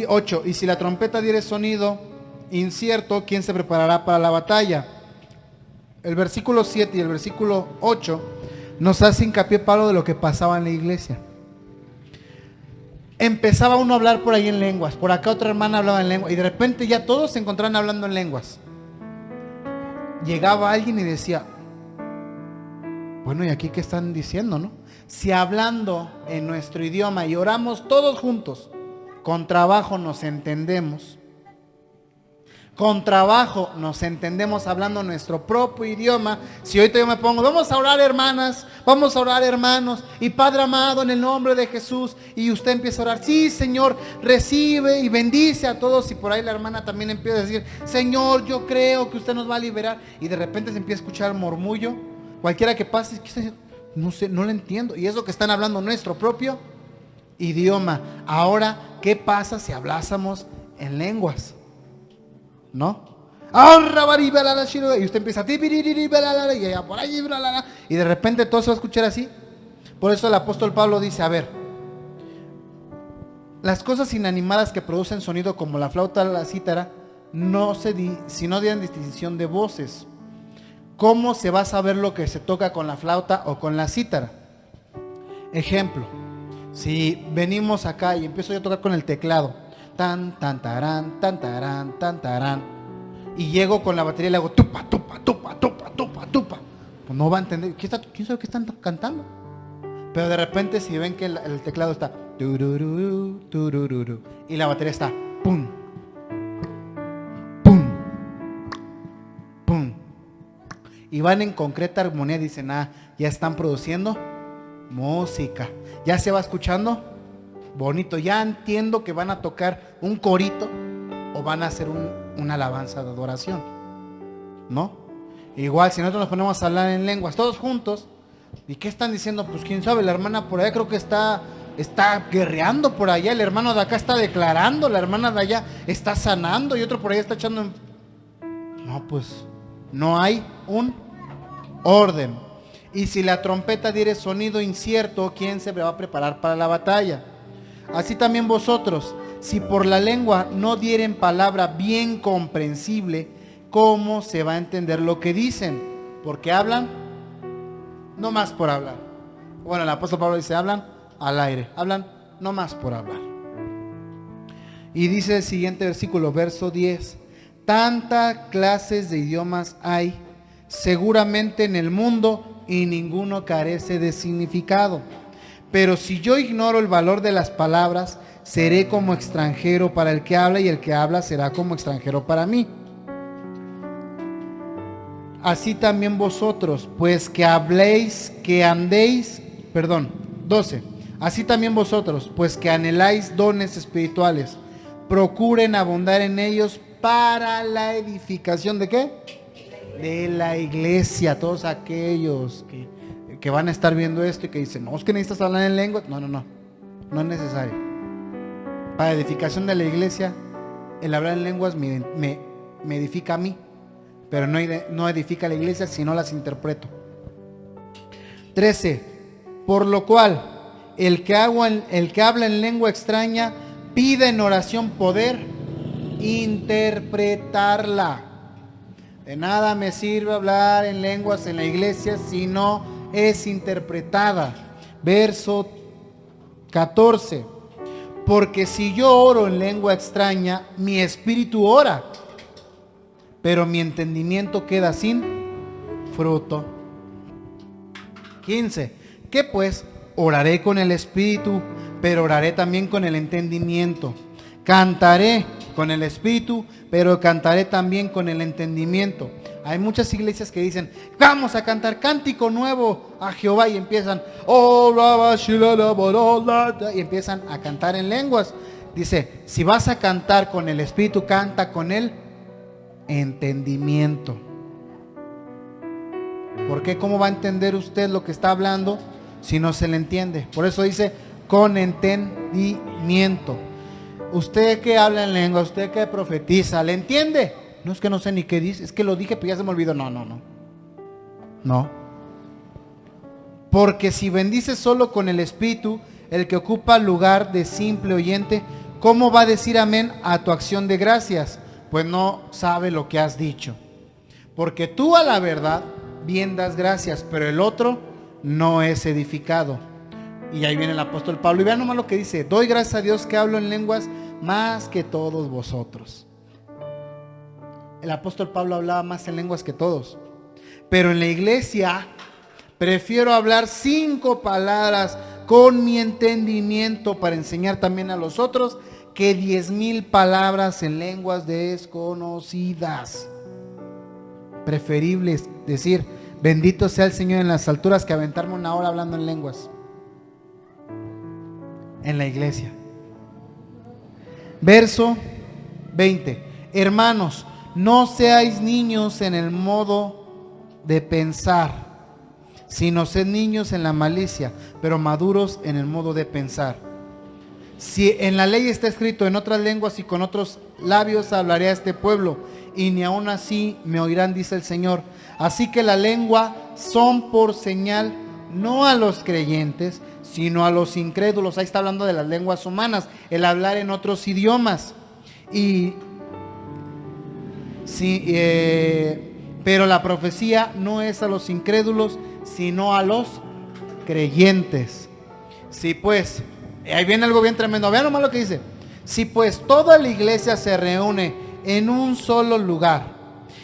A: 8. Y si la trompeta diere sonido incierto, ¿quién se preparará para la batalla? El versículo 7 y el versículo 8 nos hace hincapié Pablo de lo que pasaba en la iglesia. Empezaba uno a hablar por ahí en lenguas, por acá otra hermana hablaba en lenguas, y de repente ya todos se encontraban hablando en lenguas. Llegaba alguien y decía, bueno, ¿y aquí qué están diciendo, no? Si hablando en nuestro idioma y oramos todos juntos, con trabajo nos entendemos. Con trabajo nos entendemos hablando nuestro propio idioma. Si ahorita yo me pongo, vamos a orar hermanas, vamos a orar hermanos, y Padre amado en el nombre de Jesús, y usted empieza a orar, sí Señor, recibe y bendice a todos, y por ahí la hermana también empieza a decir, Señor, yo creo que usted nos va a liberar, y de repente se empieza a escuchar murmullo, cualquiera que pase, no sé, no lo entiendo, y eso que están hablando nuestro propio idioma. Ahora, ¿qué pasa si hablásemos en lenguas? ¿No? Y usted empieza y allá por ahí, y de repente todo se va a escuchar así. Por eso el apóstol Pablo dice, a ver, las cosas inanimadas que producen sonido, como la flauta o la cítara, si no dieran distinción de voces, ¿cómo se va a saber lo que se toca con la flauta o con la cítara? Ejemplo, si venimos acá y empiezo yo a tocar con el teclado, tan, tan, tarán, tan, tarán, tan, tarán, y llego con la batería y le hago tupa, tupa, tupa, tupa, tupa, tupa, pues no va a entender, ¿quién sabe qué están cantando? Pero de repente si ven que el teclado está tururú, tururú, y la batería está pum, pum, pum, y van en concreta armonía, dicen, ya están produciendo música, ya se va escuchando bonito, ya entiendo que van a tocar un corito o van a hacer una alabanza de adoración, ¿no? Igual si nosotros nos ponemos a hablar en lenguas todos juntos, ¿y qué están diciendo? Pues quién sabe, la hermana por allá creo que está guerreando por allá, el hermano de acá está declarando, la hermana de allá está sanando y otro por allá está echando No, pues no hay un orden. Y si la trompeta diere sonido incierto, ¿quién se va a preparar para la batalla? Así también vosotros, si por la lengua no dieren palabra bien comprensible, ¿cómo se va a entender lo que dicen? Porque hablan, no más por hablar. Bueno, el apóstol Pablo dice, hablan al aire, hablan no más por hablar. Y dice el siguiente versículo, verso 10, tantas clases de idiomas hay seguramente en el mundo y ninguno carece de significado. Pero si yo ignoro el valor de las palabras, seré como extranjero para el que habla y el que habla será como extranjero para mí. Así también vosotros, pues que habléis, que andéis, 12. Así también vosotros, pues que anheláis dones espirituales, procuren abundar en ellos para la edificación ¿de qué? De la iglesia. Todos aquellos que van a estar viendo esto y que dicen, no, es que necesitas hablar en lengua. No es necesario. Para edificación de la iglesia, el hablar en lenguas me edifica a mí, pero no edifica a la iglesia si no las interpreto. 13. Por lo cual, el que habla en lengua extraña, pide en oración poder interpretarla. De nada me sirve hablar en lenguas en la iglesia si no es interpretada. Verso 14. Porque si yo oro en lengua extraña, mi espíritu ora, pero mi entendimiento queda sin fruto. 15. ¿Qué pues? Oraré con el espíritu, pero oraré también con el entendimiento. Cantaré con el espíritu, pero cantaré también con el entendimiento. Hay muchas iglesias que dicen, vamos a cantar cántico nuevo a Jehová, y empiezan, y empiezan a cantar en lenguas. Dice, si vas a cantar con el espíritu, canta con el entendimiento. ¿Por qué? ¿Cómo va a entender usted lo que está hablando si no se le entiende? Por eso dice, con entendimiento. Usted que habla en lengua, usted que profetiza, ¿le entiende? No es que no sé ni qué dice, es que lo dije pero ya se me olvidó. No. Porque si bendices solo con el espíritu, el que ocupa lugar de simple oyente, ¿cómo va a decir amén a tu acción de gracias? Pues no sabe lo que has dicho. Porque tú a la verdad bien das gracias, pero el otro no es edificado. Y ahí viene el apóstol Pablo, y vean nomás lo que dice, doy gracias a Dios que hablo en lenguas más que todos vosotros. El apóstol Pablo hablaba más en lenguas que todos, pero en la iglesia prefiero hablar 5 palabras con mi entendimiento para enseñar también a los otros, que 10,000 palabras en lenguas desconocidas. Preferible es decir, bendito sea el Señor en las alturas, que aventarme una hora hablando en lenguas en la iglesia. Verso 20. Hermanos, no seáis niños en el modo de pensar, sino sed niños en la malicia, pero maduros en el modo de pensar. Si en la ley está escrito, en otras lenguas y con otros labios hablaré a este pueblo, y ni aun así me oirán, dice el Señor. Así que la lengua son por señal, no a los creyentes, sino a los incrédulos. Ahí está hablando de las lenguas humanas, el hablar en otros idiomas. Pero Pero la profecía no es a los incrédulos, sino a los creyentes. Sí, pues, ahí viene algo bien tremendo. Vean nomás lo que dice. Si pues toda la iglesia se reúne en un solo lugar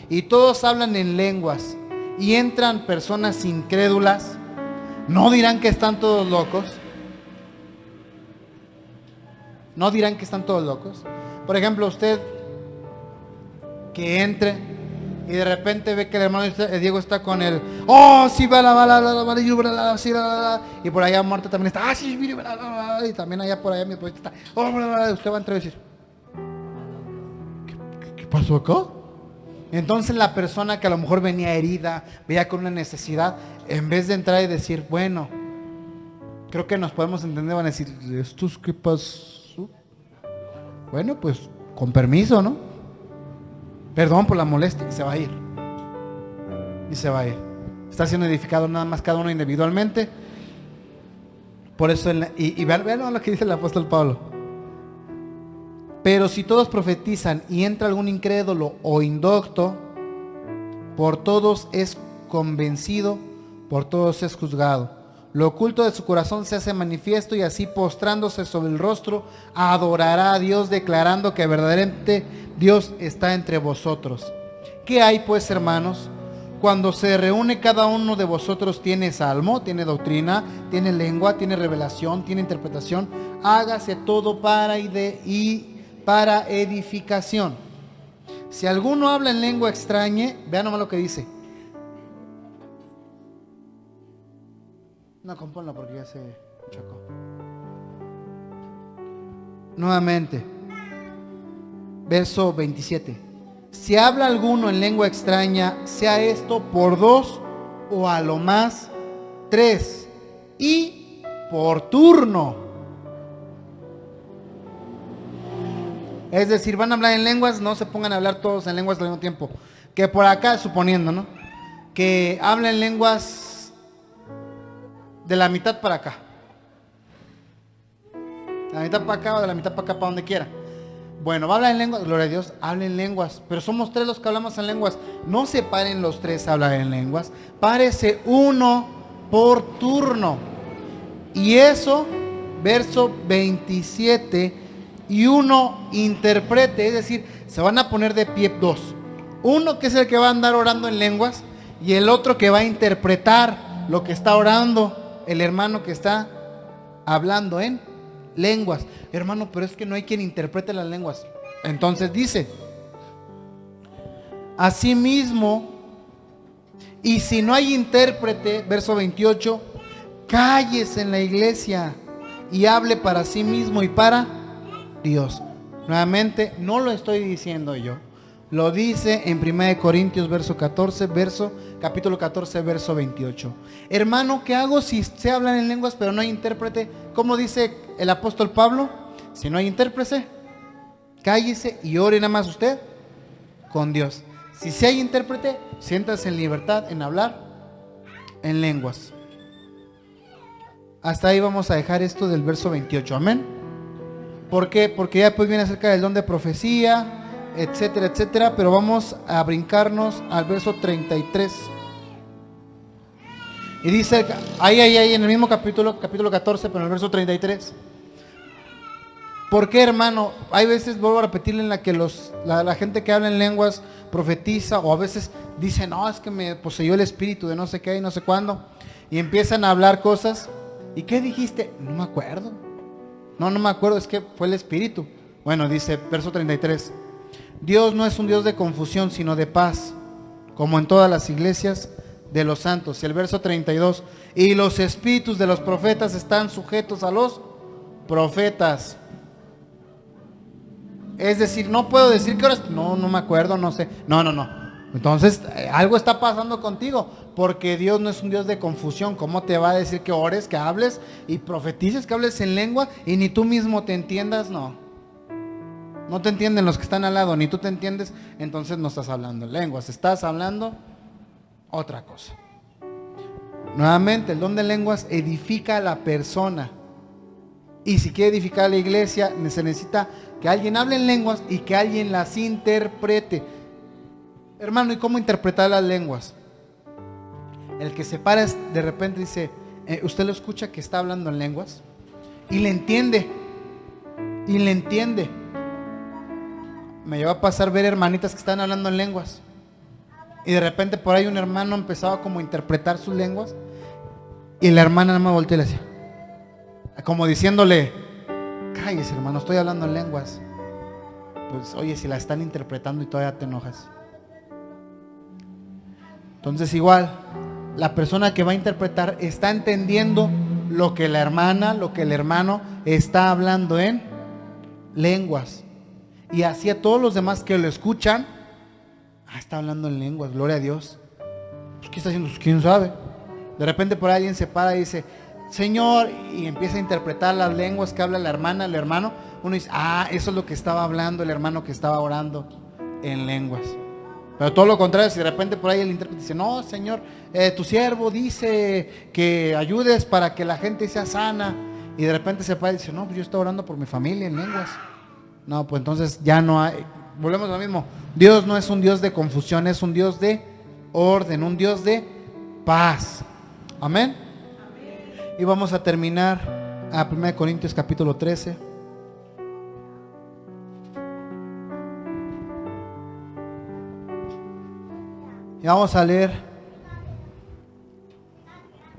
A: y todos hablan en lenguas y entran personas incrédulas, ¿no dirán que están todos locos? ¿No dirán que están todos locos? Por ejemplo, usted que entre y de repente ve que el hermano Diego está con el sí, y por allá Marta también está, sí, y también allá por allá mi esposa está, usted va a entrar y decir, ¿qué pasó acá? Entonces la persona que a lo mejor venía herida, veía con una necesidad, en vez de entrar y decir, bueno, creo que nos podemos entender, van a decir, ¿estos qué pasó? Bueno, pues con permiso, ¿no? Perdón por la molestia, y se va a ir. Y se va a ir. Está siendo edificado nada más cada uno individualmente. Por eso, vean lo que dice el apóstol Pablo. Pero si todos profetizan y entra algún incrédulo o indocto, por todos es convencido, por todos es juzgado. Lo oculto de su corazón se hace manifiesto y así postrándose sobre el rostro adorará a Dios, declarando que verdaderamente Dios está entre vosotros. ¿Qué hay pues, hermanos? Cuando se reúne cada uno de vosotros tiene salmo, tiene doctrina, tiene lengua, tiene revelación, tiene interpretación. Hágase todo para edificación. Si alguno habla en lengua extraña, vean nomás lo que dice. No, compónlo porque ya se chocó. Nuevamente, verso 27. Si habla alguno en lengua extraña, sea esto por 2 o a lo más 3 y por turno. Es decir, van a hablar en lenguas, no se pongan a hablar todos en lenguas al mismo tiempo. Que por acá, suponiendo, ¿no? Que hablen lenguas de la mitad para acá. De la mitad para acá o de la mitad para acá, para donde quiera. Bueno, va a hablar en lenguas, gloria a Dios, hablen en lenguas. Pero somos 3 los que hablamos en lenguas. No se paren los 3 a hablar en lenguas. Párese uno por turno. Y eso, verso 27, y uno interprete, es decir, se van a poner de pie 2. Uno que es el que va a andar orando en lenguas y el otro que va a interpretar lo que está orando el hermano que está hablando en lenguas. Hermano, pero es que no hay quien interprete las lenguas. Entonces dice, asimismo, y si no hay intérprete, verso 28, cállese en la iglesia y hable para sí mismo y para Dios. Nuevamente, no lo estoy diciendo yo. Lo dice en 1 Corintios capítulo 14, verso 28. Hermano, ¿qué hago si se hablan en lenguas pero no hay intérprete? ¿Cómo dice el apóstol Pablo? Si no hay intérprete, cállese y ore nada más usted con Dios. Si sí hay intérprete, siéntase en libertad en hablar en lenguas. Hasta ahí vamos a dejar esto del verso 28. Amén. ¿Por qué? Porque ya después viene acerca del don de profecía, etcétera, etcétera, pero vamos a brincarnos al verso 33. Y dice, ahí, en el mismo capítulo 14, pero en el verso 33. ¿Por qué, hermano? Hay veces, vuelvo a repetirle, en la que la gente que habla en lenguas profetiza, o a veces dice, no, es que me poseyó el espíritu de no sé qué y no sé cuándo, y empiezan a hablar cosas. ¿Y qué dijiste? No me acuerdo. No me acuerdo, es que fue el espíritu. Bueno, dice, verso 33. Dios no es un Dios de confusión, sino de paz, como en todas las iglesias de los santos. Y el verso 32, y los espíritus de los profetas están sujetos a los profetas. Es decir, no puedo decir que horas, no me acuerdo, no sé. No. Entonces, algo está pasando contigo, porque Dios no es un Dios de confusión. ¿Cómo te va a decir que ores, que hables y profetices, que hables en lengua y ni tú mismo te entiendas? No te entienden los que están al lado, ni tú te entiendes, entonces no estás hablando en lenguas, estás hablando otra cosa. Nuevamente, el don de lenguas edifica a la persona. Y si quiere edificar a la iglesia, se necesita que alguien hable en lenguas y que alguien las interprete. Hermano, ¿y cómo interpretar las lenguas? El que se para de repente dice, usted lo escucha que está hablando en lenguas y le entiende. Y le entiende. Me lleva a pasar ver hermanitas que están hablando en lenguas. Y de repente por ahí un hermano empezaba como a interpretar sus lenguas. Y la hermana nada más voltea y le decía, como diciéndole, cállese hermano, estoy hablando en lenguas. Pues oye, si la están interpretando y todavía te enojas. Entonces igual, la persona que va a interpretar está entendiendo lo que la hermana, lo que el hermano está hablando en lenguas. Y así a todos los demás que lo escuchan, está hablando en lenguas, gloria a Dios. Pues, ¿qué está haciendo? Pues, ¿quién sabe? De repente por ahí alguien se para y dice, Señor, y empieza a interpretar las lenguas que habla la hermana, el hermano. Uno dice, eso es lo que estaba hablando el hermano que estaba orando en lenguas. Pero todo lo contrario, si de repente por ahí el intérprete dice, no, Señor, tu siervo dice que ayudes para que la gente sea sana. Y de repente se para y dice, no, pues yo estoy orando por mi familia en lenguas. No, pues entonces ya no hay, volvemos a lo mismo. Dios no es un Dios de confusión, es un Dios de orden, un Dios de paz. Amén. Y vamos a terminar a 1 Corintios capítulo 13. Y vamos a leer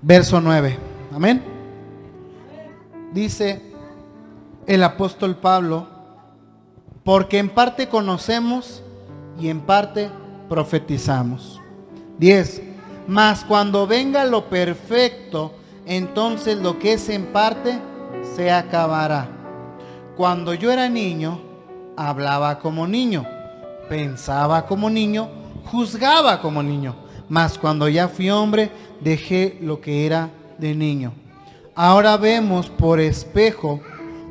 A: verso 9. Amén. Dice el apóstol Pablo, porque en parte conocemos y en parte profetizamos. 10. Mas cuando venga lo perfecto, entonces lo que es en parte se acabará. Cuando yo era niño, hablaba como niño, pensaba como niño, juzgaba como niño. Mas cuando ya fui hombre, dejé lo que era de niño. Ahora vemos por espejo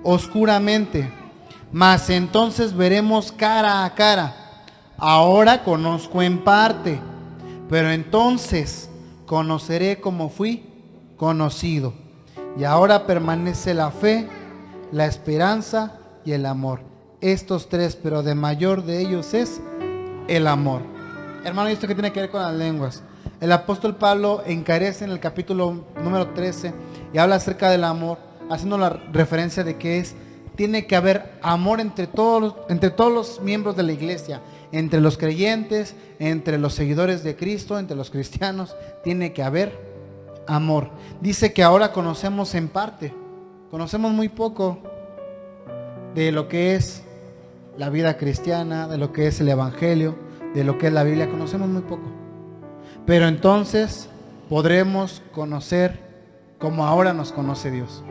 A: oscuramente, mas entonces veremos cara a cara. Ahora conozco en parte, pero entonces conoceré como fui conocido. Y ahora permanece la fe, la esperanza y el amor. Estos tres, pero de mayor de ellos es el amor. Hermano, ¿y esto qué tiene que ver con las lenguas? El apóstol Pablo encarece en el capítulo número 13 y habla acerca del amor, haciendo la referencia de que tiene que haber amor entre todos los miembros de la iglesia, entre los creyentes, entre los seguidores de Cristo, entre los cristianos, tiene que haber amor. Dice que ahora conocemos en parte, conocemos muy poco de lo que es la vida cristiana, de lo que es el evangelio, de lo que es la Biblia, conocemos muy poco. Pero entonces podremos conocer como ahora nos conoce Dios.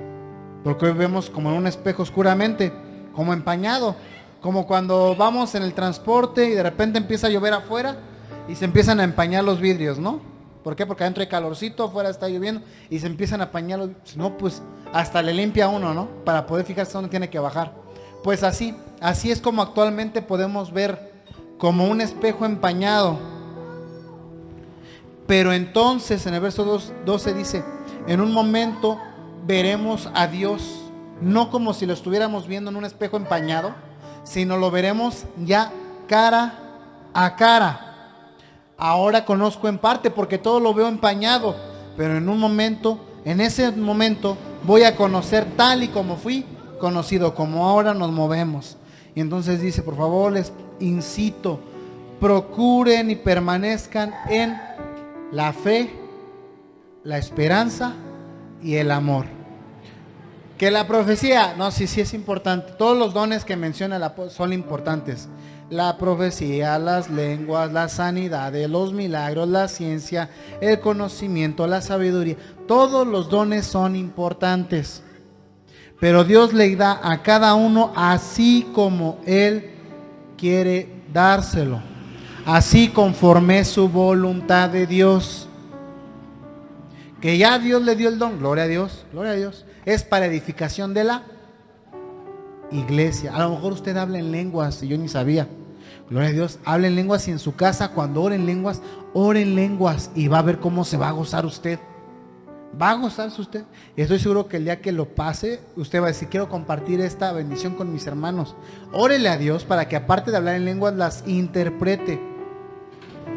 A: Porque hoy vemos como en un espejo oscuramente, como empañado, como cuando vamos en el transporte y de repente empieza a llover afuera y se empiezan a empañar los vidrios, ¿no? ¿Por qué? Porque adentro hay calorcito, afuera está lloviendo y se empiezan a empañar los vidrios. No, pues hasta le limpia uno, ¿no? Para poder fijarse dónde tiene que bajar. Pues así es como actualmente podemos ver como un espejo empañado. Pero entonces en el verso 12 dice, en un momento veremos a Dios, no como si lo estuviéramos viendo en un espejo empañado, sino lo veremos ya cara a cara. Ahora conozco en parte porque todo lo veo empañado, pero en ese momento voy a conocer tal y como fui conocido, como ahora nos movemos. Y entonces dice, por favor, les incito, procuren y permanezcan en la fe, la esperanza y el amor. Que la profecía, no, sí es importante. Todos los dones que menciona el apóstol son importantes. La profecía, las lenguas, la sanidad, los milagros, la ciencia, el conocimiento, la sabiduría. Todos los dones son importantes. Pero Dios le da a cada uno así como Él quiere dárselo. Así conforme su voluntad de Dios. Que ya Dios le dio el don, gloria a Dios, gloria a Dios. Es para edificación de la iglesia. A lo mejor usted habla en lenguas y yo ni sabía. Gloria a Dios, habla en lenguas y en su casa cuando ore en lenguas y va a ver cómo se va a gozar usted. Va a gozarse usted. Y estoy seguro que el día que lo pase, usted va a decir, quiero compartir esta bendición con mis hermanos. Órele a Dios para que aparte de hablar en lenguas las interprete.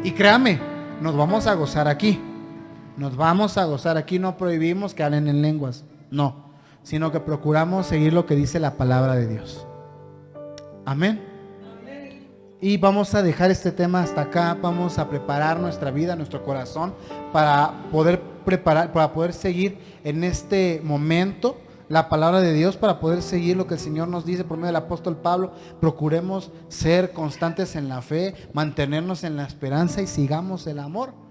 A: Y créame, nos vamos a gozar aquí. Nos vamos a gozar aquí. No prohibimos que hablen en lenguas, no, sino que procuramos seguir lo que dice la palabra de Dios. Amén. Y vamos a dejar este tema hasta acá. Vamos a preparar nuestra vida, nuestro corazón, para poder preparar, para poder seguir en este momento la palabra de Dios, para poder seguir lo que el Señor nos dice por medio del apóstol Pablo. Procuremos ser constantes en la fe, mantenernos en la esperanza y sigamos el amor.